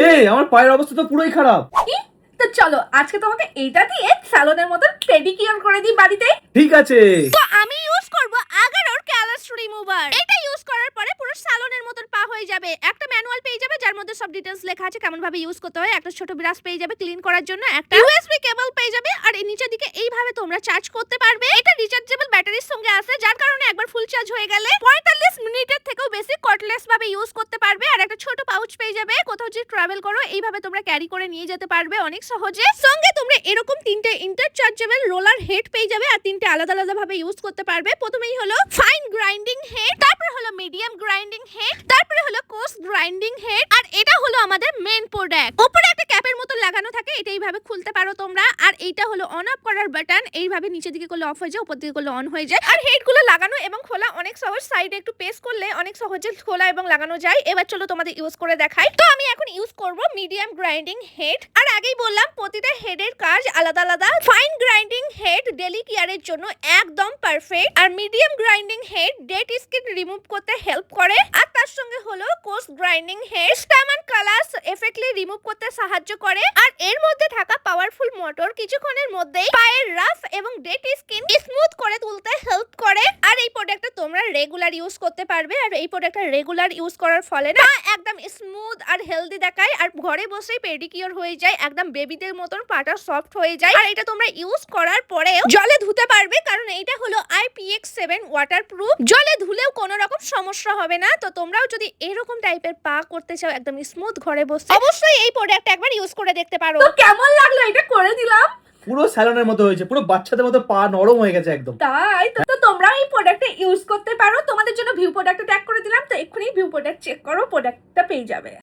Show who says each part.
Speaker 1: এই আমার পায়ের অবস্থা তো পুরোই খারাপ।
Speaker 2: কি? তো চলো আজকে তোমাকে এইটা দিয়ে স্যালনের মতো পেডিকিউর করে দিই বাড়িতে।
Speaker 1: ঠিক আছে।
Speaker 3: তো আমি ইউজ করব আগারোর ক্যালাস রিমুভার। এটা ইউজ করার পরে পুরো স্যালনের মতন পা হয়ে যাবে। একটা ম্যানুয়াল পেয়ে যাবে যার মধ্যে সব ডিটেইলস লেখা আছে কেমন ভাবে ইউজ করতে হয়। একটা ছোট ব্রাশ পেয়ে যাবে ক্লিন করার জন্য, একটা ইউএসবি কেবল পেয়ে যাবে, আর এই নিচের দিকে এইভাবে তোমরা চার্জ করতে পারবে। এটা রিচার্জেবল ব্যাটারির সঙ্গে আছে, যার কারণে একবার ফুল চার্জ হয়ে গেলে 45 মিনিটের থেকেও বেশি কর্ডলেস ভাবে ইউজ করতে পারবে। আর একটা ছোট পাউচ পেয়ে যাবে, কোথাও যদি ট্রাভেল করো এইভাবে তোমরা ক্যারি করে নিয়ে যেতে পারবে অনেক সহজে। সঙ্গে তোমরা এরকম তিনটে ইন্টারচার্জেবল রোলার হেড পেয়ে যাবে, আর তিনটে আলাদা আলাদা ভাবে ইউজ করতে পারবে। প্রথমেই হলো ফাইন গ্রাইন্ডিং হেড, তারপরে হলো মিডিয়াম গ্রাইন্ডিং হেড, তারপরে হলো কোর্স গ্রাইন্ডিং হেড, আর এটা হলো আমাদের মেন প্রোডাক্ট। উপরে একটা ক্যাপের মতো লাগানো থাকে, এটা এইভাবে খুলতে পারো তোমরা। আর এইটা হলো অন অফ করার বাটন, এইভাবে নিচের দিকে করলে অফ হয়ে যায়, উপর দিকে করলে অন হয়ে যায়। আর হেড গুলো লাগানো এবং খোলা অনেক সহজ, সাইডে একটু প্রেস করলে অনেক সহজে খোলা এবং লাগানো যায়। এবার চলো তোমাদের ইউজ করে দেখাই। তো আমি এখন ইউজ করব মিডিয়াম গ্রাইন্ডিং হেড। আর আগেই বললাম প্রতিটা হেডের কাজ আলাদা আলাদা। ফাইন গ্রাইন্ডিং হেড ডেলি কেয়ারের জন্য একদম পারফেক্ট, আর medium grinding head dead skin remove করতে হেল্প করে। আর তার সঙ্গে হলো coarse grinding head stubborn colours effectively remove করতে সাহায্য করে। আর এর মধ্যে থাকা পাওয়ারফুল মোটর কিছুক্ষণের মধ্যেই পায়ের রাফ এবং ডেড স্কিন স্মুথ করে তুলতে হেল্প করে। আর এই প্রোডাক্টটা তোমরা রেগুলার ইউজ করতে পারবে। আর এই প্রোডাক্টটা রেগুলার ইউজ করার ফলে না একদম স্মুথ আর হেলদি দেখায়, আর ঘরে বসেই পেডিকিউর হয়ে যায়, একদম বেবিদের মতন পাটা সফট হয়ে যায়। আর এটা তোমরা ইউজ করার পরে জলে ধুতে পারবে, কারণ এটা হলো IPX7 ওয়াটারপ্রুফ। জলে ধুলেও কোনো রকম সমস্যা হবে না। তো তোমরাও যদি এরকম টাইপের পা করতে চাও একদম স্মুথ ঘরে বসে, অবশ্যই এই প্রোডাক্টটা একবার ইউজ করে দেখতে পারো।
Speaker 2: তো কেমন লাগলো এটা করে দিলাম?
Speaker 1: পুরো স্যালনের মতো হয়েছে, পুরো বাচ্চাদের মতো পা নরম হয়ে গেছে একদম।
Speaker 2: তাই তো তোমরা এই প্রোডাক্টটা ইউজ করতে পারো। তোমাদের জন্য ভিউ প্রোডাক্টটা ট্যাগ করে দিলাম, তো এক্ষুনি ভিউ প্রোডাক্ট চেক করো, প্রোডাক্টটা পেয়ে যাবে।